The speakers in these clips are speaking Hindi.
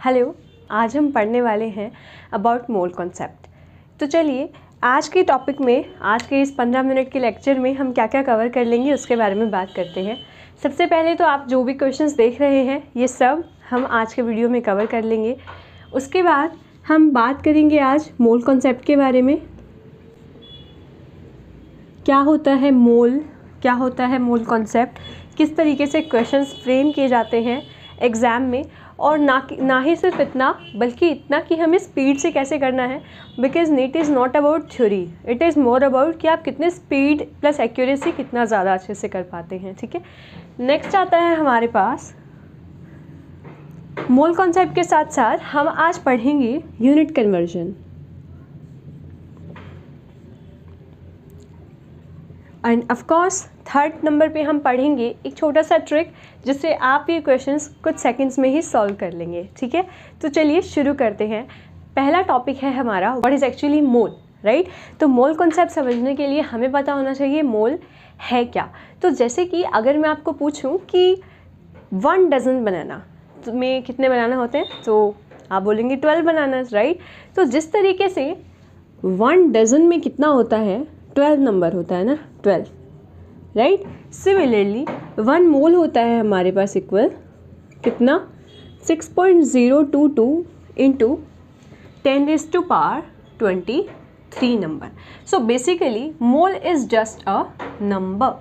हेलो, आज हम पढ़ने वाले हैं अबाउट मोल कॉन्सेप्ट। तो चलिए आज के टॉपिक में, आज के इस 15 मिनट के लेक्चर में हम क्या क्या कवर कर लेंगे उसके बारे में बात करते हैं। सबसे पहले तो आप जो भी क्वेश्चंस देख रहे हैं ये सब हम आज के वीडियो में कवर कर लेंगे। उसके बाद हम बात करेंगे आज मोल कॉन्सेप्ट के बारे में। क्या होता है मोल, क्या होता है मोल कॉन्सेप्ट, किस तरीके से क्वेश्चंस फ्रेम किए जाते हैं एग्ज़ाम में, और ना ही सिर्फ इतना बल्कि इतना कि हमें स्पीड से कैसे करना है। Because NEET is not about theory, it is more about कि आप कितने स्पीड प्लस एक्यूरेसी कितना ज़्यादा अच्छे से कर पाते हैं। ठीक है, नेक्स्ट आता है हमारे पास मोल कॉन्सेप्ट के साथ साथ हम आज पढ़ेंगे unit conversion. End of course third number पे हम पढ़ेंगे एक छोटा सा ट्रिक जिससे आप ये क्वेश्चंस कुछ सेकंड्स में ही सॉल्व कर लेंगे। ठीक है, तो चलिए शुरू करते हैं। पहला टॉपिक है हमारा what is actually mole, right. तो मोल कॉन्सेप्ट समझने के लिए हमें पता होना चाहिए मोल है क्या। तो जैसे कि अगर मैं आपको पूछूं कि 1 डज़न बनाना में कितने बनाना होते हैं, तो आप बोलेंगे 12 बनाना, राइट। तो जिस तरीके से 1 डज़न में कितना होता है, 12 नंबर होता है ना, 12, राइट। सिमिलरली 1 मोल होता है हमारे पास इक्वल कितना, 6.022 into 10⁻23 number. So basically mole is just a number.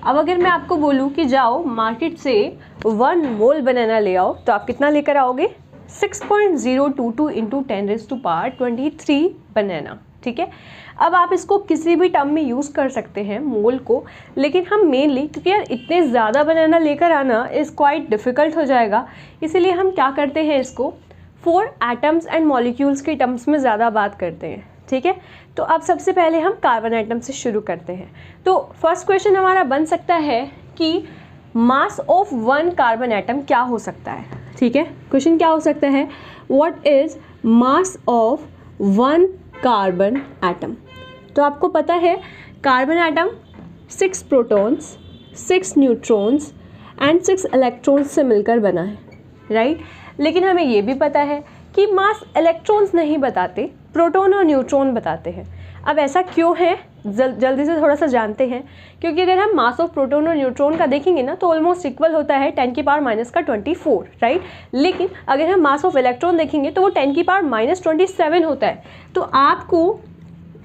अब अगर मैं आपको बोलूँ कि जाओ मार्केट से 1 मोल बनाना ले आओ, तो आप कितना लेकर आओगे, 6.022 इंटू 10⁻23 बनाना। ठीक है, अब आप इसको किसी भी टर्म में यूज़ कर सकते हैं मोल को, लेकिन हम मेनली क्योंकि यार इतने ज़्यादा बनाना लेकर आना इज़ क्वाइट डिफ़िकल्ट हो जाएगा, इसीलिए हम क्या करते हैं इसको 4 एटम्स एंड मॉलिक्यूल्स के टर्म्स में ज़्यादा बात करते हैं। ठीक है, तो अब सबसे पहले हम कार्बन एटम से शुरू करते हैं। तो फर्स्ट क्वेश्चन हमारा बन सकता है कि मास ऑफ 1 कार्बन एटम क्या हो सकता है। ठीक है, क्वेश्चन क्या हो सकता है, what is mass of 1 carbon atom. तो आपको पता है carbon atom 6 protons, 6 neutrons and 6 electrons से मिलकर बना है, राइट। लेकिन हमें ये भी पता है कि मास इलेक्ट्रॉन्स नहीं बताते, प्रोटॉन और न्यूट्रॉन बताते हैं। अब ऐसा क्यों है, जल्दी से थोड़ा सा जानते हैं। क्योंकि अगर हम मास ऑफ प्रोटॉन और न्यूट्रॉन का देखेंगे ना, तो ऑलमोस्ट इक्वल होता है 10⁻⁻24, राइट। लेकिन अगर हम मास ऑफ इलेक्ट्रॉन देखेंगे तो वो 10⁻⁻27 होता है। तो आपको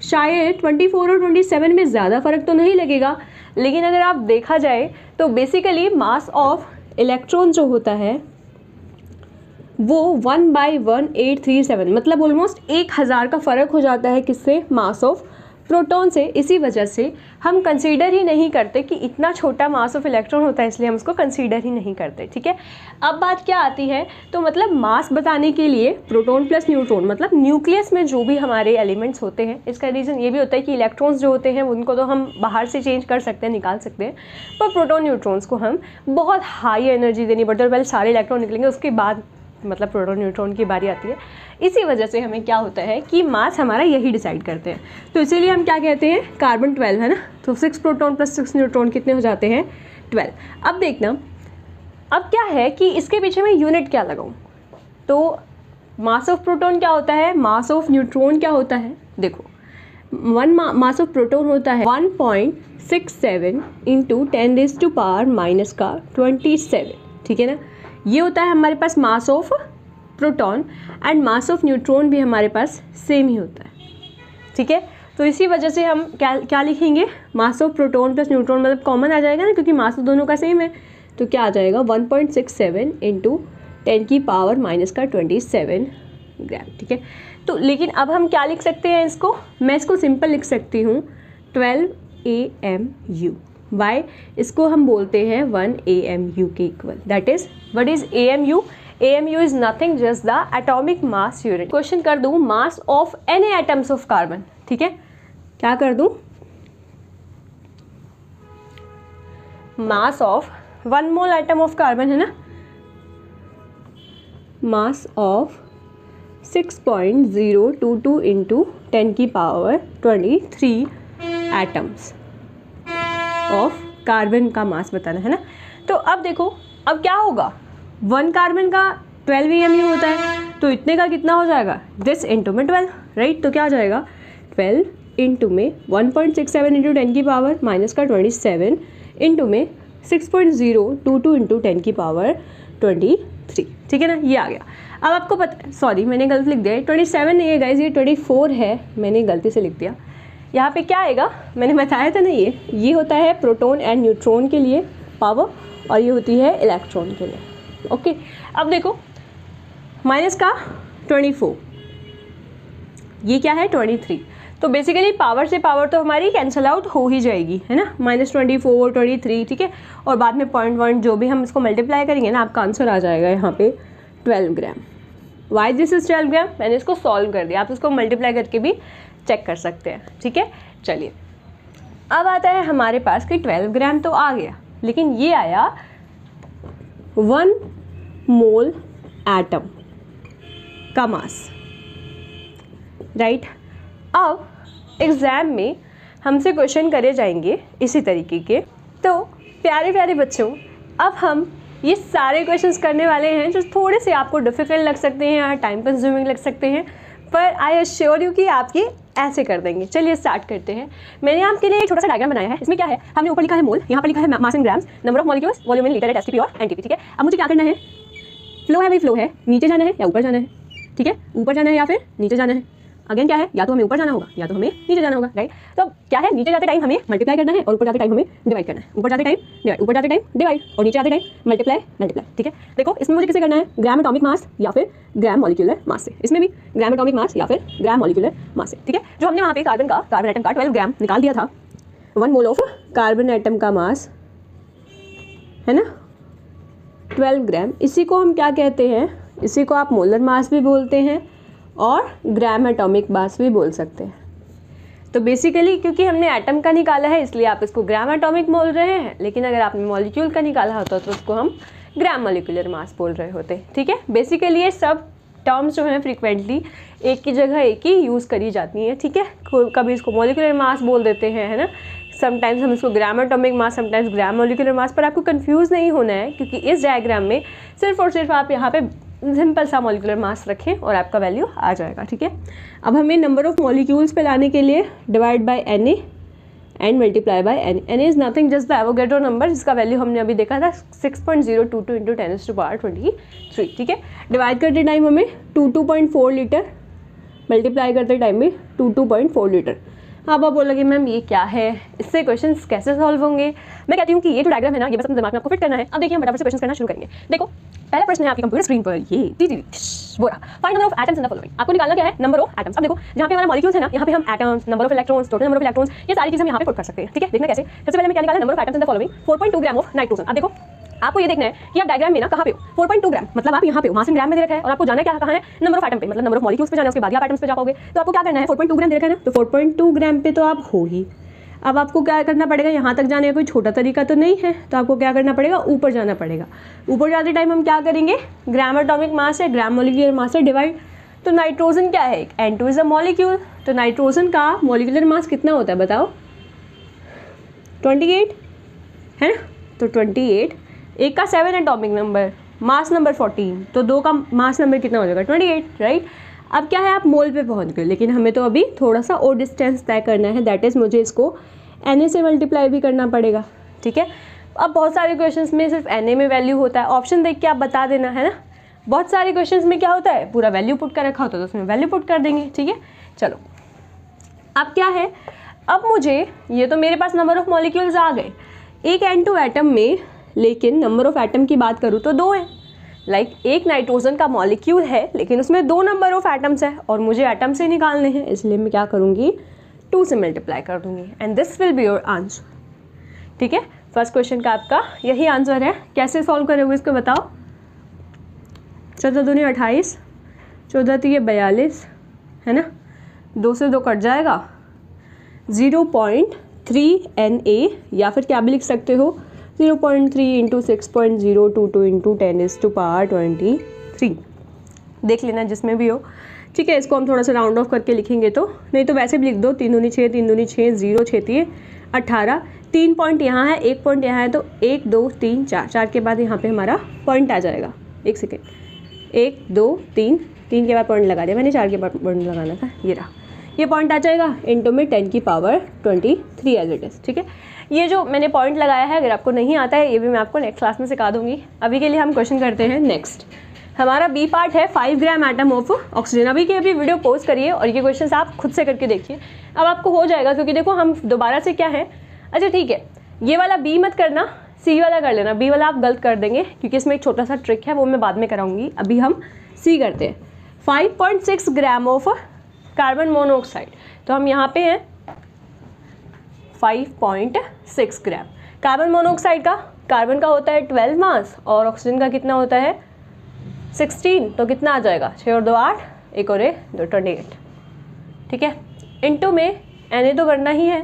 शायद 24 और 27 में ज़्यादा फ़र्क तो नहीं लगेगा, लेकिन अगर आप देखा जाए तो बेसिकली मास ऑफ इलेक्ट्रॉन जो होता है वो 1/1837, मतलब ऑलमोस्ट 1000 का फ़र्क हो जाता है किससे, मास ऑफ प्रोटॉन से। इसी वजह से हम कंसीडर ही नहीं करते कि इतना छोटा मास ऑफ इलेक्ट्रॉन होता है, इसलिए हम उसको कंसीडर ही नहीं करते। ठीक है, अब बात क्या आती है, तो मतलब मास बताने के लिए प्रोटॉन प्लस न्यूट्रॉन, मतलब न्यूक्लियस में जो भी हमारे एलिमेंट्स होते हैं, इसका रीज़न ये भी होता है कि इलेक्ट्रॉन्स जो होते हैं उनको तो हम बाहर से चेंज कर सकते हैं, निकाल सकते हैं, पर प्रोटॉन न्यूट्रॉन्स को हम बहुत हाई एनर्जी देनी पड़ती है, और पहले सारे इलेक्ट्रॉन निकलेंगे उसके बाद मतलब प्रोटॉन न्यूट्रॉन की बारी आती है। इसी वजह से हमें क्या होता है कि मास हमारा यही डिसाइड करते हैं। तो इसीलिए हम क्या कहते हैं, कार्बन 12 है ना, तो 6 प्रोटॉन प्लस 6 न्यूट्रॉन कितने हो जाते हैं, 12। अब देखना, अब क्या है कि इसके पीछे मैं यूनिट क्या लगाऊं। तो मास ऑफ प्रोटॉन क्या होता है, मास ऑफ न्यूट्रॉन क्या होता है, देखो 1 मास ऑफ प्रोटॉन होता है 1.67 इंटू 10⁻⁻27। ठीक है ना, ये होता है हमारे पास mass of proton, and mass of neutron भी हमारे पास सेम ही होता है। ठीक है, तो इसी वजह से हम क्या लिखेंगे, मास ऑफ प्रोटॉन प्लस न्यूट्रॉन, मतलब कॉमन आ जाएगा ना, क्योंकि मास दोनों का सेम है। तो क्या आ जाएगा 1.67 इंटू 10⁻⁻27 ग्राम। ठीक है, तो लेकिन अब हम क्या लिख सकते हैं इसको, मैं इसको सिंपल लिख सकती हूँ 12 AMU। वाई, इसको हम बोलते हैं 1 AMU के equal, that is what is AMU। AMU is nothing just the atomic mass unit. Question कर दूं mass of any atoms of carbon. ठीक है, क्या कर दूं, mass of 1 mole atom of carbon है ना, mass of 6.022 into 10⁻23 atoms of carbon का मास बताना है ना। तो अब देखो, अब क्या होगा, 1 कार्बन का 12 EM ही होता है, तो इतने का कितना हो जाएगा, दिस इंटू में 12, राइट। तो क्या हो जाएगा 12 इंटू में 1.67 इंटू 10 की पावर माइनस का 27 इंटू में 6.022 इंटू 10 की पावर 23, ठीक है ना, ये आ गया। अब आपको पता, सॉरी मैंने गलत लिख दिया, 27 नहीं है गाइज, ये 24 है, मैंने गलती से लिख दिया। यहाँ पे क्या आएगा, मैंने बताया था ना, ये होता है प्रोटॉन एंड न्यूट्रॉन के लिए पावर, और ये होती है इलेक्ट्रॉन के लिए, ओके। अब देखो माइनस का 24, ये क्या है 23, तो बेसिकली पावर से पावर तो हमारी कैंसिल आउट हो ही जाएगी, है ना, -24, 23, ठीक है। और बाद में 0.1 जो भी हम इसको मल्टीप्लाई करेंगे ना, आपका आंसर आ जाएगा यहाँ पे 12 ग्राम। वाई दिस इज 12 ग्राम, मैंने इसको सॉल्व कर दिया, आप इसको मल्टीप्लाई करके भी चेक कर सकते हैं, ठीक है। चलिए अब आता है हमारे पास कि 12 ग्राम तो आ गया, लेकिन ये आया 1 मोल एटम का मास, राइट। अब एग्ज़ाम में हमसे क्वेश्चन करे जाएंगे इसी तरीके के। तो प्यारे प्यारे बच्चों, अब हम ये सारे क्वेश्चंस करने वाले हैं जो थोड़े से आपको डिफ़िकल्ट लग सकते हैं या टाइम कंज्यूमिंग लग सकते हैं, पर आई एश्योर यू कि आप ये ऐसे कर देंगे। चलिए स्टार्ट करते हैं। मैंने आपके लिए एक छोटा सा डायग्राम बनाया है। इसमें क्या है, हमने ऊपर लिखा है मोल, यहाँ पर लिखा है mass in grams, number of molecules, volume in litre at STP और एनटीपी, ठीक है। अब मुझे क्या करना है, फ्लो है भाई, फ्लो है, नीचे जाना है या ऊपर जाना है, ठीक है, ऊपर जाना है या फिर नीचे जाना है। अगेन क्या है, या तो हमें ऊपर जाना होगा या तो हमें नीचे जाना होगा, राइट। तो क्या है, नीचे जाते टाइम हमें मल्टीप्लाई करना है और ऊपर जाते टाइम हमें डिवाइड करना है। ऊपर जाते टाइम डिवाइड, ऊपर जाते टाइम डिवाइड और नीचे आते टाइम मल्टीप्लाई मल्टीप्लाई, ठीक है। देखो इसमें मुझे किसे करना है, ग्राम एटॉमिक मास या फिर ग्राम मॉलिक्यूलर मास से। इसमें भी ग्राम एटॉमिक मास या फिर ग्राम मॉलिक्यूलर मास से, ठीक है। जो हमने वहाँ पे कार्बन एटम का 12 ग्राम निकाल दिया था, 1 मोल ऑफ कार्बन एटम का मास है ना 12 ग्राम, इसी को हम क्या कहते हैं, इसी को आप मोलर मास भी बोलते हैं और ग्राम एटॉमिक मास भी बोल सकते हैं। तो बेसिकली क्योंकि हमने एटम का निकाला है इसलिए आप इसको ग्राम एटॉमिक बोल रहे हैं, लेकिन अगर आपने मॉलिक्यूल का निकाला होता तो उसको हम ग्राम मॉलिक्यूलर मास बोल रहे होते, ठीक है। बेसिकली ये सब टर्म्स जो हैं फ्रीक्वेंटली एक की जगह एक ही यूज़ करी जाती हैं, ठीक है। कभी इसको मॉलिक्यूलर मास बोल देते हैं, है ना, समटाइम्स हम इसको gram atomic mass, sometimes gram molecular mass. पर आपको कंफ्यूज नहीं होना है, क्योंकि इस डायग्राम में सिर्फ और सिर्फ आप यहाँ पे सिंपल सा मॉलिक्यूलर मास रखें और आपका वैल्यू आ जाएगा, ठीक है। अब हमें नंबर ऑफ मॉलिक्यूल्स पे लाने के लिए divide by Na and multiply by Na is nothing just the Avogadro number, जिसका वैल्यू हमने अभी देखा था 6.022 इंटू 10⁻23, ठीक है। डिवाइड करते टाइम हमें 22.4 लीटर, मल्टीप्लाई करते टाइम में 22.4 लीटर। अब आप बोलोगे मैम ये क्या है, इससे क्वेश्चंस कैसे सॉल्व होंगे। मैं कहती हूँ कि ये जो डायग्राम है ना, ये बस अपने दिमाग में आपको फिट करना है। अब देखिए हम फटाफट से क्वेश्चन करना शुरू करेंगे। देखो पहला प्रश्न है आपकी कंप्यूटर स्क्रीन पर, ये वो रहा, find number of atoms in the following. आपको निकालना क्या है, नंबर ऑफ एटम्स। अब देखो जहाँ पे हमारा मॉलिक्यूल्स है ना, यहाँ पे हम atoms, number of electrons, total number of electrons, ये सारी चीजें हम यहाँ पे पुट कर सकते हैं, ठीक है। देखना कैसे, सबसे पहले मैं क्या निकाला, number of atoms in the following 4.2 gram of nitrogen. अब देखो आपको ये देखना है कि आप डायग्राम में ना कहाँ पे हो, 4.2 ग्राम, मतलब आप यहाँ पे हो, मास इन ग्राम में दे रखा है, और आपको जाना क्या कहाँ है, नंबर ऑफ एटम पे, मतलब नंबर ऑफ मॉलिक्यूल्स पे जाना है, उसके बाद आप एटम्स पे जा पाओगे। तो आपको क्या करना है, 4.2 ग्राम दे रखा है ना, तो 4.2 ग्राम पे तो आप हो ही। अब आपको क्या करना पड़ेगा, यहाँ तक जाने का कोई छोटा तरीका तो नहीं है, तो आपको क्या करना पड़ेगा, ऊपर जाना पड़ेगा। ऊपर जाते टाइम हम क्या करेंगे, ग्राम एटॉमिक मास है ग्राम मॉलिक्यूलर मास से डिवाइड। तो नाइट्रोजन क्या है, N2 इज अ मॉलिक्यूल, तो नाइट्रोजन का मॉलिक्यूलर मास कितना होता है बताओ, 28 है ना। तो 28, एक का 7 एटॉमिक नंबर, मास नंबर 14, तो 2 का मास नंबर कितना हो जाएगा 28, राइट। अब क्या है, आप मोल पे पहुंच गए, लेकिन हमें तो अभी थोड़ा सा और डिस्टेंस तय करना है, दैट इज़ मुझे इसको Na से मल्टीप्लाई भी करना पड़ेगा, ठीक है। अब बहुत सारे क्वेश्चंस में सिर्फ Na में वैल्यू होता है, ऑप्शन देख के आप बता देना, है ना। बहुत सारे क्वेश्चंस में क्या होता है, पूरा वैल्यू पुट कर रखा होता है, तो उसमें वैल्यू पुट कर देंगे, ठीक है। चलो अब क्या है, अब मुझे ये तो मेरे पास नंबर ऑफ मॉलिक्यूल्स आ गए एक N2 एटम में, लेकिन नंबर ऑफ एटम की बात करूँ तो 2 है। एक नाइट्रोजन का मॉलिक्यूल है लेकिन उसमें 2 नंबर ऑफ एटम्स है और मुझे एटम से निकालने हैं, इसलिए मैं क्या करूँगी, 2 से मल्टीप्लाई कर दूँगी and this will be your answer, ठीक है। फर्स्ट क्वेश्चन का आपका यही आंसर है। कैसे सॉल्व करोगे इसको बताओ। 14 दूनी 28, 14 3 42 है ना, 2 से 2 कट जाएगा, 0.3 Na, या फिर क्या भी लिख सकते हो 0.3 इंटू 6.022 इंटू 10⁻23, देख लेना जिसमें भी हो, ठीक है। इसको हम थोड़ा सा राउंड ऑफ करके लिखेंगे तो, नहीं तो वैसे भी लिख दो, 3 दूनी 6, 3 दूनी 6, 0 6 18, 3 पॉइंट यहाँ है, 1 पॉइंट यहाँ है, तो 1 2 3 4 के बाद यहाँ पे हमारा पॉइंट आ जाएगा। एक सेकेंड, 1 2 3, 3 के बाद पॉइंट लगा दिया मैंने, 4 के बाद पॉइंट लगाना था, ये रहा, ये पॉइंट आ जाएगा इनटू में 10 की पावर 23 एज इट इज़। ठीक है, ये जो मैंने पॉइंट लगाया है, अगर आपको नहीं आता है ये भी मैं आपको नेक्स्ट क्लास में सिखा दूंगी। अभी के लिए हम क्वेश्चन करते हैं नेक्स्ट। हमारा बी पार्ट है 5 ग्राम एटम ऑफ ऑक्सीजन। अभी की अभी वीडियो पॉज करिए और ये क्वेश्चन आप खुद से करके देखिए, अब आपको हो जाएगा, क्योंकि देखो हम दोबारा से क्या है, अच्छा ठीक है, ये वाला बी मत करना, सी वाला कर लेना, बी वाला आप गलत कर देंगे क्योंकि इसमें एक छोटा सा ट्रिक है, वो मैं बाद में कराऊंगी। अभी हम सी करते हैं। 5.6 ग्राम ऑफ कार्बन मोनोऑक्साइड, तो हम यहाँ पे हैं 5.6 ग्राम कार्बन मोनोऑक्साइड का। कार्बन का होता है 12 मास और ऑक्सीजन का कितना होता है 16, तो कितना आ जाएगा 6 और 2 8, 1 और 1 2 28। ठीक है, इनटू में Na तो करना ही है,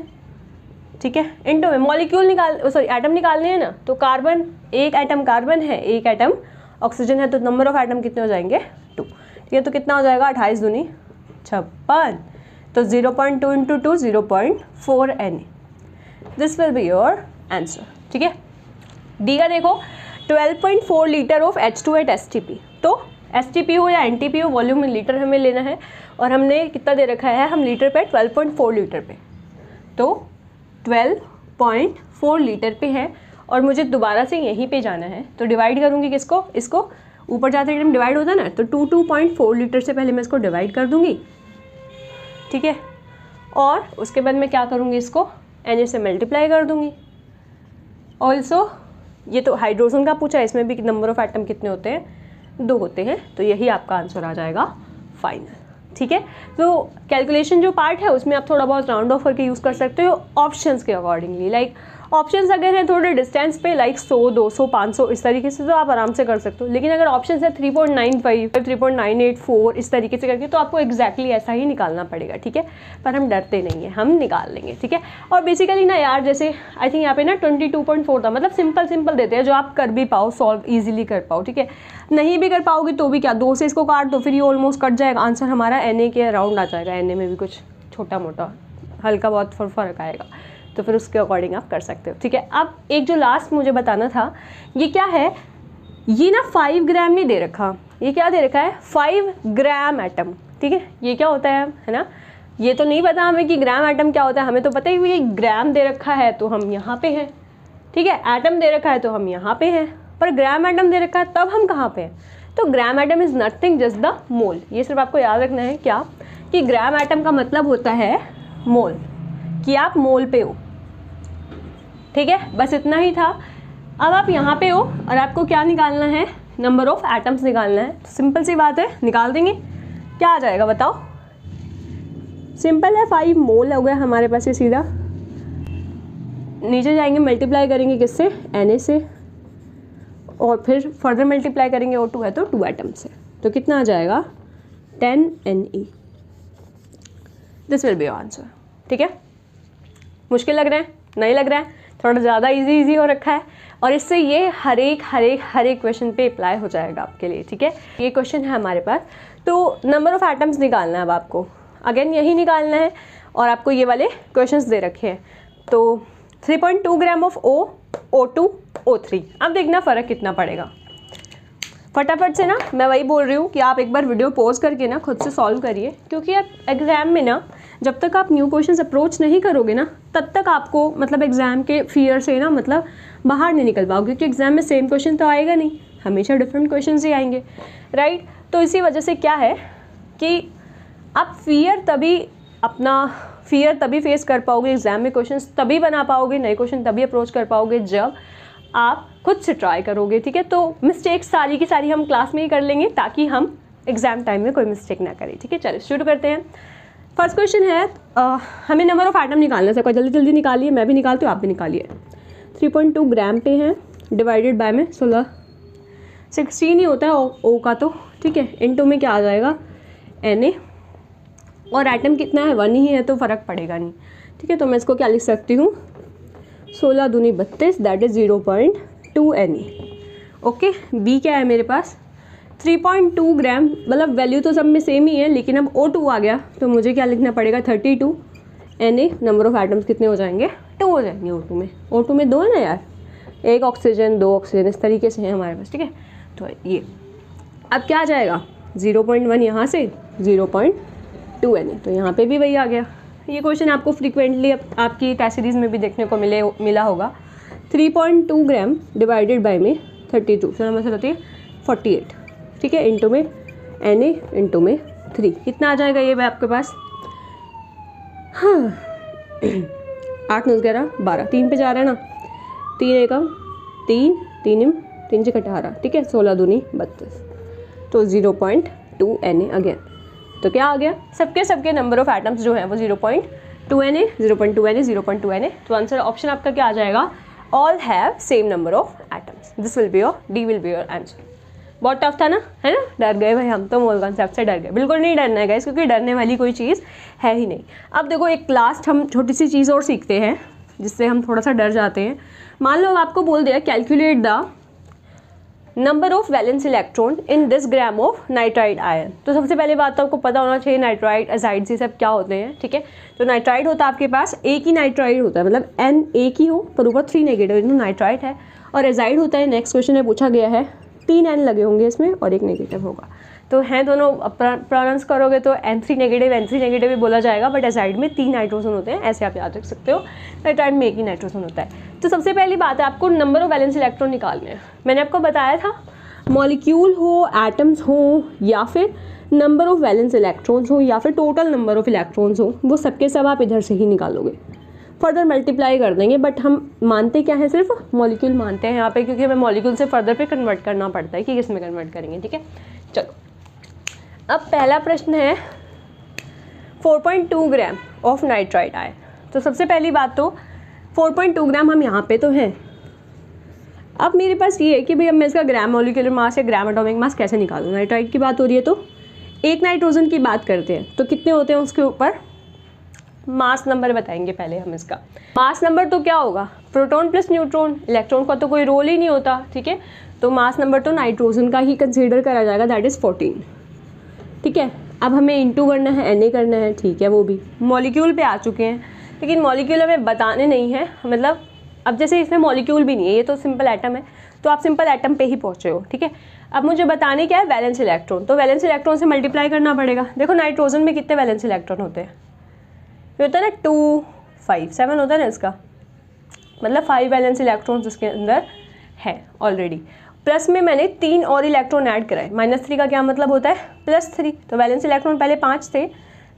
ठीक है, इनटू में मॉलिक्यूल एटम निकालने हैं ना, तो कार्बन, एक एटम कार्बन है, एक एटम ऑक्सीजन है, तो नंबर ऑफ एटम कितने हो जाएंगे 2। ठीक है, तो कितना हो जाएगा 28 दूनी 56, तो 0.2 into 2 0.4 Na, this will be your answer. ठीक है, डी का देखो 12.4 litre of H2 at STP, तो STP हो या NTP हो, वॉल्यूम में लीटर हमें लेना है और हमने कितना दे रखा है, हम लीटर पे 12.4 लीटर पे, तो 12.4 लीटर पे है और मुझे दोबारा से यहीं पे जाना है, तो डिवाइड करूँगी किसको, इसको, ऊपर जाते टाइम डिवाइड होता है ना, तो 2.4 लीटर से पहले मैं इसको डिवाइड कर दूँगी। ठीक है, और उसके बाद मैं क्या करूँगी, इसको Na से मल्टीप्लाई कर दूँगी। ऑल्सो ये तो हाइड्रोजन का पूछा है, इसमें भी नंबर ऑफ एटम कितने होते हैं, 2 होते हैं, तो यही आपका आंसर आ जाएगा फाइनल। ठीक है, तो कैलकुलेशन जो पार्ट है उसमें आप थोड़ा बहुत राउंड ऑफ करके यूज़ कर सकते हो ऑप्शंस के अकॉर्डिंगली। लाइक ऑप्शंस अगर हैं थोड़े डिस्टेंस पे, लाइक 100 200 500 इस तरीके से, तो आप आराम से कर सकते हो, लेकिन अगर ऑप्शंस है 3.95 3.984 इस तरीके से करके, तो आपको एग्जैक्टली ऐसा ही निकालना पड़ेगा। ठीक है, पर हम डरते नहीं हैं, हम निकाल लेंगे। ठीक है, और बेसिकली ना यार, जैसे आई थिंक यहाँ पे ना 22.4 था, मतलब सिंपल देते हैं जो आप कर भी पाओ, सॉल्व ईजिली कर पाओ। ठीक है, नहीं भी कर पाओगे तो भी क्या, 2 से इसको काट दो, फिर ये ऑलमोस्ट कट जाएगा, आंसर हमारा Na के अराउंड आ जाएगा। Na में भी कुछ छोटा मोटा हल्का बहुत फ़र्क आएगा, तो फिर उसके अकॉर्डिंग आप कर सकते हो। ठीक है, अब एक जो लास्ट मुझे बताना था, ये क्या है, ये ना 5 ग्राम में दे रखा, ये क्या दे रखा है 5 ग्राम एटम। ठीक है, ये क्या होता है ना, ये तो नहीं पता हमें कि ग्राम एटम क्या होता है, हमें तो पता ही हुई ग्राम दे रखा है तो हम यहाँ पे हैं। ठीक है, एटम दे रखा है तो हम यहाँ पे हैं, पर ग्राम एटम दे रखा है तब हम कहाँ पे हैं, तो gram atom is nothing just the mole. ये सिर्फ आपको याद रखना है क्या, कि ग्राम एटम का मतलब होता है मोल, कि आप मोल पे हो। ठीक है, बस इतना ही था। अब आप यहाँ पे हो और आपको क्या निकालना है, नंबर ऑफ एटम्स निकालना है। सिंपल सी बात है, निकाल देंगे, क्या आ जाएगा बताओ, सिंपल है, 5 मोल हो गया हमारे पास, ये सीधा नीचे जाएंगे, मल्टीप्लाई करेंगे किससे, Na से, और फिर फर्दर मल्टीप्लाई करेंगे, O2 है तो 2 एटम से, तो कितना आ जाएगा 10 Ne। This will be your answer. ठीक है, मुश्किल लग रहा है, नहीं लग रहा है, थोड़ा ज़्यादा इजी हो रखा है, और इससे ये हर एक क्वेश्चन पे अप्लाई हो जाएगा आपके लिए। ठीक है, ये क्वेश्चन है हमारे पास, तो नंबर ऑफ एटम्स निकालना है अब आपको, अगेन यही निकालना है, और आपको ये वाले क्वेश्चंस दे रखे हैं। तो 3.2 ग्राम ऑफ O2 O3, अब देखना फ़र्क कितना पड़ेगा। फटाफट से ना, मैं वही बोल रही हूँ कि आप एक बार वीडियो पॉज करके ना खुद से सॉल्व करिए, क्योंकि आप एग्ज़ाम में ना जब तक आप न्यू क्वेश्चंस अप्रोच नहीं करोगे ना, तब तक आपको मतलब एग्ज़ाम के फियर से ना मतलब बाहर नहीं निकल पाओगे, क्योंकि एग्ज़ाम में सेम क्वेश्चन तो आएगा नहीं, हमेशा डिफरेंट क्वेश्चन ही आएंगे, राइट। तो इसी वजह से क्या है कि आप फियर तभी फेस कर पाओगे एग्ज़ाम में, क्वेश्चंस तभी बना पाओगे, नए क्वेश्चन तभी अप्रोच कर पाओगे जब आप खुद से ट्राई करोगे। ठीक है, तो मिस्टेक्स सारी की सारी हम क्लास में ही कर लेंगे, ताकि हम एग्ज़ाम टाइम में कोई मिस्टेक ना करें। ठीक है, चलो शुरू करते हैं। फर्स्ट क्वेश्चन है, हमें नंबर ऑफ एटम निकालना है, जल्दी जल्दी निकालिए, मैं भी निकालती हूँ, आप भी निकालिए। 3.2 ग्राम पे हैं, डिवाइडेड बाय में 16 ही होता है ओ का, तो ठीक है, इनटू में क्या आ जाएगा Na, और एटम कितना है 1 ही है, तो फ़र्क पड़ेगा नहीं। ठीक है, तो मैं इसको क्या लिख सकती हूँ, 16 दूनी 32, that is 0.2 Na। Okay, B क्या है मेरे पास 3.2 ग्राम, मतलब वैल्यू तो सब में सेम ही है, लेकिन अब O2 आ गया तो मुझे क्या लिखना पड़ेगा 32 Na, नंबर ऑफ एटम्स कितने हो जाएंगे 2 हो जाएंगे O2 में। O2 में 2 है ना यार, 1 ऑक्सीजन 2 ऑक्सीजन, इस तरीके से है हमारे पास। ठीक है, तो ये अब क्या आ जाएगा 0.1 यहाँ से 0.2 Na, तो यहाँ पे भी वही आ गया। ये क्वेश्चन आपको फ्रीक्वेंटली आपकी टेस्ट सीरीज में भी देखने को मिला होगा। 3.2 ग्राम डिवाइडेड बाय में 32, तो नंबर होती है 48, ठीक है, इंटू में Na इंटू में 3, कितना आ जाएगा ये आपके पास, हाँ 8 9 11 12, 3 पे जा रहा है ना, 3 एकम 3 3 3 से 18, ठीक है, 16 दूनी 32, तो 0.2 Na अगेन। तो क्या आ गया, सबके नंबर ऑफ एटम्स जो है वो 0.2 Na 0.2 Na। तो आंसर ऑप्शन आपका क्या आ जाएगा, all have same number of atoms. This will be your, D will be your answer. बहुत टफ था ना, है ना, डर गए भाई हम तो मोल कॉन्सेप्ट से डर गए। बिल्कुल नहीं डरना है गाइस, क्योंकि डरने वाली कोई चीज़ है ही नहीं। अब देखो एक लास्ट हम छोटी सी चीज़ और सीखते हैं जिससे हम थोड़ा सा डर जाते हैं। मान लो आपको बोल दिया calculate the number of valence electron in this gram of nitride ion. तो सबसे पहले बात तो आपको पता होना चाहिए नाइट्राइड एजाइड ये सब क्या होते हैं, ठीक है। तो नाइट्राइड होता है आपके पास एक ही नाइट्राइड होता है, मतलब N एक ही हो पर ऊपर 3 नेगेटिव, नाइट्राइड है। और एजाइड होता है, नेक्स्ट क्वेश्चन में पूछा गया है 3 N लगे होंगे इसमें और एक नेगेटिव होगा, तो हैं दोनों प्रोनाउंस करोगे तो N3 नेगेटिव भी बोला जाएगा, बट एजाइड में 3 नाइट्रोजन होते हैं, ऐसे आप याद रख सकते हो। नाइट्राइड में एक ही नाइट्रोजन होता है। तो सबसे पहली बात है आपको नंबर ऑफ वैलेंस इलेक्ट्रॉन निकालने हैं। मैंने आपको बताया था मॉलिक्यूल हो, एटम्स हो, या फिर नंबर ऑफ वैलेंस इलेक्ट्रॉन्स हो, या फिर टोटल नंबर ऑफ इलेक्ट्रॉन्स हो, वो सबके सब आप इधर से ही निकालोगे, फर्दर मल्टीप्लाई कर देंगे। बट हम मानते क्या है, सिर्फ मॉलिक्यूल मानते हैं यहाँ पे, क्योंकि हमें मॉलिक्यूल से फर्दर पे कन्वर्ट करना पड़ता है कि किस में कन्वर्ट करेंगे, ठीक है। चलो अब पहला प्रश्न है 4.2 ग्राम ऑफ नाइट्राइड आयन। तो सबसे पहली बात तो 4.2 ग्राम हम यहाँ पे तो हैं। अब मेरे पास ये है कि भाई अब मैं इसका ग्राम मॉलिक्यूलर मास या ग्राम एटॉमिक मास कैसे निकालूँ। नाइट्राइड की बात हो रही है तो एक नाइट्रोजन की बात करते हैं, तो कितने होते हैं उसके ऊपर मास नंबर बताएंगे पहले हम इसका। मास नंबर तो क्या होगा, प्रोटॉन प्लस न्यूट्रॉन, इलेक्ट्रॉन का तो कोई रोल ही नहीं होता, ठीक है। तो मास नंबर तो नाइट्रोजन का ही कंसीडर करा जाएगा, दैट इज़ 14, ठीक है। अब हमें इंटू करना है, Na करना है, ठीक है, वो भी मॉलिक्यूल पे आ चुके हैं, लेकिन मॉलिक्यूल हमें बताने नहीं है, मतलब अब जैसे इसमें मॉलिक्यूल भी नहीं है, ये तो सिंपल एटम है, तो आप सिंपल एटम पे ही पहुँचे हो, ठीक है। अब मुझे बताने क्या है, वैलेंस इलेक्ट्रॉन, तो वैलेंस इलेक्ट्रॉन से मल्टीप्लाई करना पड़ेगा। देखो नाइट्रोजन में कितने वैलेंस इलेक्ट्रॉन होते हैं, ये होता है ना 2 5 7 होता है ना इसका, मतलब 5 वैलेंस इलेक्ट्रॉन्स इसके अंदर है ऑलरेडी। प्लस में मैंने 3 और इलेक्ट्रॉन ऐड कराए, -3 का क्या मतलब होता है +3, तो वैलेंस इलेक्ट्रॉन पहले 5 थे,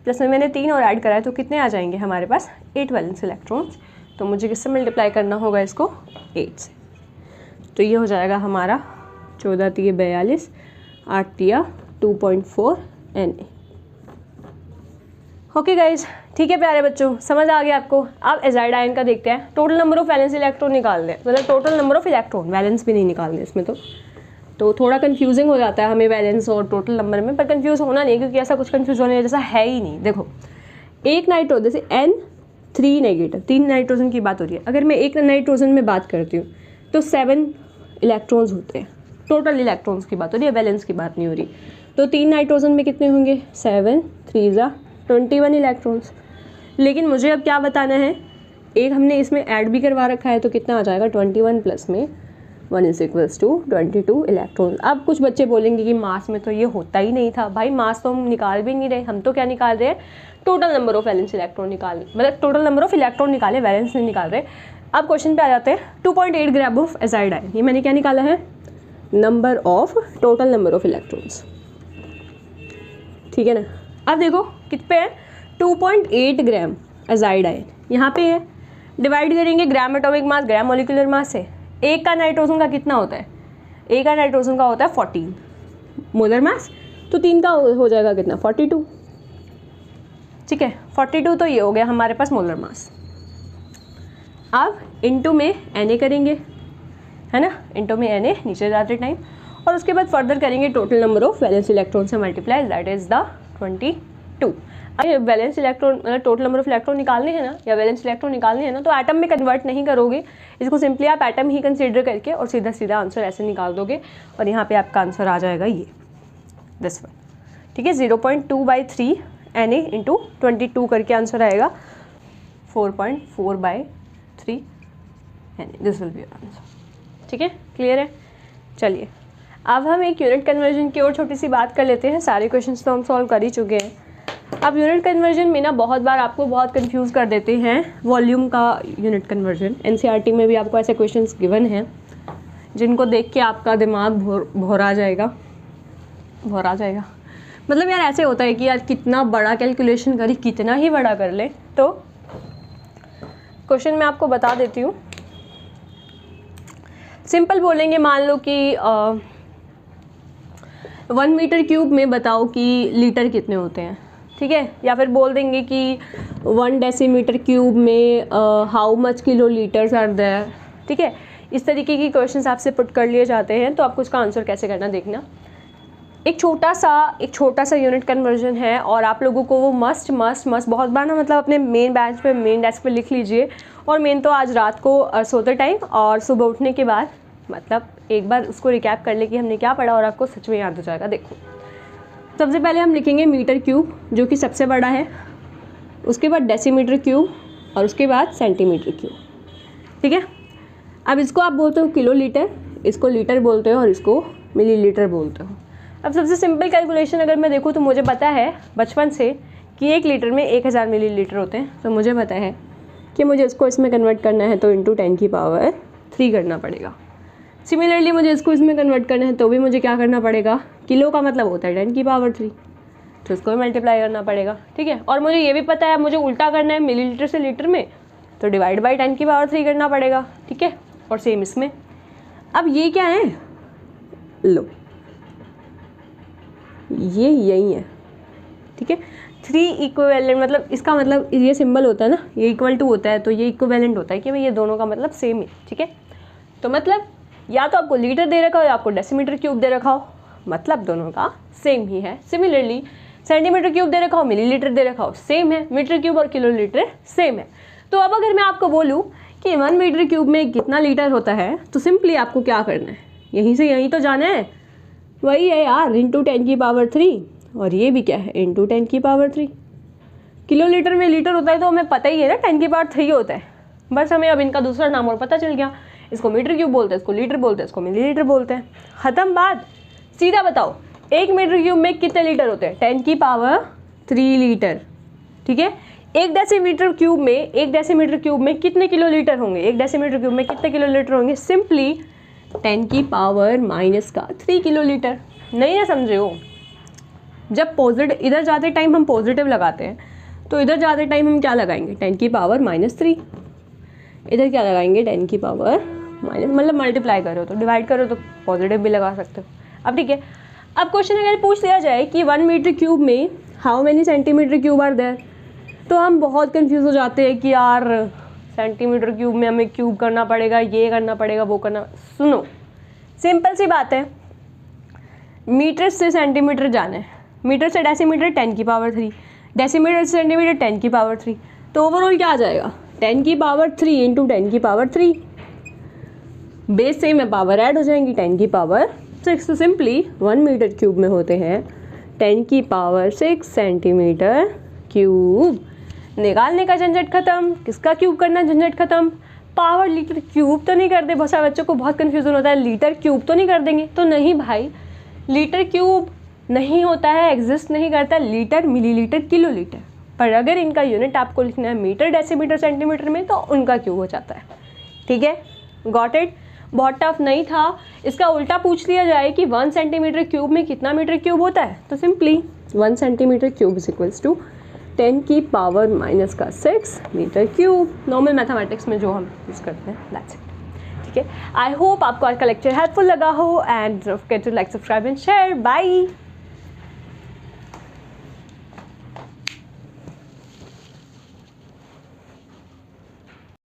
प्लस में मैंने 3 और ऐड कराए, तो कितने आ जाएंगे हमारे पास 8 वैलेंस इलेक्ट्रॉन्स। तो मुझे किससे मल्टीप्लाई करना होगा इसको, 8 से। तो ये हो जाएगा हमारा 14 3 42, 8 3 2.4 Na। ओके गाइज, ठीक है प्यारे बच्चों, समझ आ गया आपको। अब एजाइड आयन का देखते हैं। Total number of valence electron निकाल दें, मतलब total number of electron, valence भी नहीं निकालने इसमें, तो थोड़ा कंफ्यूजिंग हो जाता है हमें वैलेंस और टोटल नंबर में, पर कंफ्यूज होना नहीं, क्योंकि ऐसा कुछ कंफ्यूज होने जैसा है ही नहीं। देखो एक नाइट्रोजन, जैसे N3 नेगेटिव, 3 नाइट्रोजन की बात हो रही है, अगर मैं एक नाइट्रोजन में बात करती हूँ तो 7 इलेक्ट्रॉन्स होते हैं, टोटल इलेक्ट्रॉन्स की बात हो रही है, वैलेंस की बात नहीं हो रही। तो 3 नाइट्रोजन में कितने होंगे, 7 3 21 इलेक्ट्रॉन्स। लेकिन मुझे अब क्या बताना है, एक हमने इसमें ऐड भी करवा रखा है, तो कितना आ जाएगा 21 प्लस में 1 = 22 इलेक्ट्रॉन। अब कुछ बच्चे बोलेंगे कि मास में तो ये होता ही नहीं था। भाई मास तो हम निकाल भी नहीं रहे, हम तो क्या निकाल रहे हैं, total number of valence electron निकाल, मतलब टोटल नंबर ऑफ इलेक्ट्रॉन निकाले, वैलेंस नहीं निकाल रहे। अब क्वेश्चन पे आ जाते हैं। 2.8 ग्राम ऑफ एजाइड आयन, ये मैंने क्या निकाला है, number of total number of electrons, ठीक है ना। अब देखो कित पे है, 2.8 ग्राम एजाइड आयन यहाँ पे है, डिवाइड करेंगे gram atomic mass gram molecular mass से। एक का नाइट्रोजन का कितना होता है, एक का नाइट्रोजन का होता है 14 मोलर मास, तो 3 का हो जाएगा कितना 42, ठीक है 42, तो ये हो गया हमारे पास मोलर मास। अब इनटू में Na करेंगे, है ना, इनटू में Na नीचे जाते टाइम, और उसके बाद फर्दर करेंगे total number of valence electron से मल्टीप्लाई, दैट इज द 22। अब वैलेंस इलेक्ट्रॉन मतलब टोटल नंबर ऑफ इलेक्ट्रॉन निकालने हैं ना, या वैलेंस इलेक्ट्रॉन निकालने हैं ना, तो एटम में कन्वर्ट नहीं करोगे इसको, सिंपली आप एटम ही कंसीडर करके और सीधा सीधा आंसर ऐसे निकाल दोगे, और यहाँ पे आपका आंसर आ जाएगा ये दिस वन, ठीक है 0.2/3 Na इंटू 22 करके आंसर आएगा 4.4/3 Na, this will be your answer, ठीक है, क्लियर है। चलिए अब हम एक यूनिट कन्वर्जन की और छोटी सी बात कर लेते हैं। सारे क्वेश्चंस तो हम सॉल्व कर ही चुके हैं। अब यूनिट कन्वर्जन में ना बहुत बार आपको बहुत कंफ्यूज कर देते हैं वॉल्यूम का यूनिट कन्वर्जन। एनसीईआरटी में भी आपको ऐसे क्वेश्चंस गिवन हैं जिनको देख के आपका दिमाग भौरा जाएगा। मतलब यार ऐसे होता है कि यार कितना बड़ा कैलकुलेशन करें, कितना ही बड़ा कर ले। तो क्वेश्चन मैं आपको बता देती हूँ। सिंपल बोलेंगे, मान लो कि 1 मीटर क्यूब में बताओ कि लीटर कितने होते हैं, ठीक है। या फिर बोल देंगे कि 1 डेसीमीटर क्यूब में how much kilo litres are there, ठीक है। इस तरीके की क्वेश्चंस आपसे पुट कर लिए जाते हैं। तो आपको इसका आंसर कैसे करना देखना। एक छोटा सा यूनिट कन्वर्जन है और आप लोगों को वो मस्ट बहुत बार ना मतलब अपने मेन बैच पे मेन डेस्क पे लिख लीजिए। और मेन तो आज रात को सोते टाइम और सुबह उठने के बाद मतलब एक बार उसको रिकैप कर ले कि हमने क्या पढ़ा और आपको सच में याद हो जाएगा। देखो, सबसे पहले हम लिखेंगे मीटर क्यूब जो कि सबसे बड़ा है, उसके बाद डेसीमीटर क्यूब और उसके बाद सेंटीमीटर क्यूब, ठीक है। अब इसको आप बोलते हो किलो लीटर, इसको लीटर बोलते हो और इसको मिलीलीटर बोलते हो। अब सबसे सिंपल कैलकुलेशन अगर मैं देखूँ तो मुझे पता है बचपन से कि 1 लीटर में 1000 मिलीलीटर होते हैं। तो मुझे पता है कि मुझे इसको इसमें कन्वर्ट करना है तो इंटू 10 की पावर 3 करना पड़ेगा। सिमिलरली मुझे इसको इसमें कन्वर्ट करना है तो भी मुझे क्या करना पड़ेगा, किलो का मतलब होता है 10 की पावर 3, तो इसको भी मल्टीप्लाई करना पड़ेगा, ठीक है। और मुझे ये भी पता है मुझे उल्टा करना है मिलीलीटर से लीटर में, तो डिवाइड बाई 10 की पावर 3 करना पड़ेगा, ठीक है। और सेम इसमें। अब ये क्या है, लो ये यही है, ठीक है। 3 इक्विवेलेंट मतलब इसका मतलब ये सिंबल होता है ना, ये इक्वल टू होता है तो ये इक्विवेलेंट होता है कि भाई ये दोनों का मतलब सेम है, ठीक है। तो मतलब या तो आपको लीटर दे रखा हो या आपको डेसीमीटर क्यूब दे रखा हो, मतलब दोनों का सेम ही है। सिमिलरली सेंटीमीटर क्यूब दे रखा हो, मिलीलीटर दे रखा हो, सेम है। मीटर क्यूब और किलो लीटर सेम है। तो अब अगर मैं आपको बोलूँ कि 1 मीटर क्यूब में कितना लीटर होता है तो सिंपली आपको क्या करना है, यहीं से यहीं तो जाना है, वही है यार इंटू 10 की पावर 3 और ये भी क्या है इंटू 10 की पावर 3। किलो लीटर में लीटर होता है तो हमें पता ही है ना 10 की पावर 3 होता है। बस हमें अब इनका दूसरा नाम और पता चल गया, इसको मीटर क्यूब बोलते हैं, इसको लीटर बोलते हैं, इसको मिलीलीटर बोलते हैं। ख़त्म बात। सीधा बताओ 1 मीटर क्यूब में कितने लीटर होते हैं, 10 की पावर 3 लीटर, ठीक है। 1 डेसीमीटर क्यूब में कितने किलो लीटर होंगे, 1 डेसीमीटर क्यूब में कितने किलो लीटर होंगे, सिंपली 10 की पावर -3 किलो लीटर। नहीं ना समझे हो। जब पॉजिटिव इधर जाते टाइम हम पॉजिटिव लगाते हैं तो इधर जाते टाइम हम क्या लगाएंगे, 10 की पावर -3। इधर क्या लगाएंगे, 10 की पावर मतलब मल्टीप्लाई करो तो डिवाइड करो तो पॉजिटिव भी लगा सकते हो। अब ठीक है, अब क्वेश्चन अगर पूछ लिया जाए कि 1 मीटर क्यूब में how many centimetre cube are there, तो हम बहुत कंफ्यूज हो जाते हैं कि यार सेंटीमीटर क्यूब में हमें क्यूब करना पड़ेगा, ये करना पड़ेगा, वो करना। सुनो सिंपल सी बात है, मीटर से सेंटीमीटर जाना है, मीटर से डेसीमीटर 10 की पावर 3, डेसीमीटर से सेंटीमीटर 10 की पावर 3, तो ओवरऑल क्या आ जाएगा 10 की पावर 3 इंटू 10 की पावर 3। बेस सेम है, पावर ऐड हो जाएंगी 10 की पावर 6। तो सिंपली 1 मीटर क्यूब में होते हैं 10 की पावर 6 सेंटीमीटर क्यूब। निकालने का झंझट खत्म, किसका क्यूब करना झंझट खत्म। पावर लीटर क्यूब तो नहीं कर दे, बहुत सारे बच्चों को बहुत कन्फ्यूजन होता है, लीटर क्यूब तो नहीं कर देंगे। तो नहीं भाई, लीटर क्यूब नहीं होता है, एग्जिस्ट नहीं करता लीटर, मिलीलीटर, किलो लीटर। पर अगर इनका यूनिट आपको लिखना है मीटर, डेसीमीटर, सेंटीमीटर में तो उनका क्यूब हो जाता है, ठीक है। Got it. बहुत टफ नहीं था। इसका उल्टा पूछ लिया जाए कि 1 सेंटीमीटर क्यूब में कितना मीटर क्यूब होता है, तो simply 1 centimetre cube is equals to 10 की power -6 metre cube. Normal mathematics में जो हम यूज़ करते हैं, दैट्स इट, ठीक है। आई होप आपको आज का लेक्चर हेल्पफुल लगा हो and don't forget to like, subscribe and share. Bye.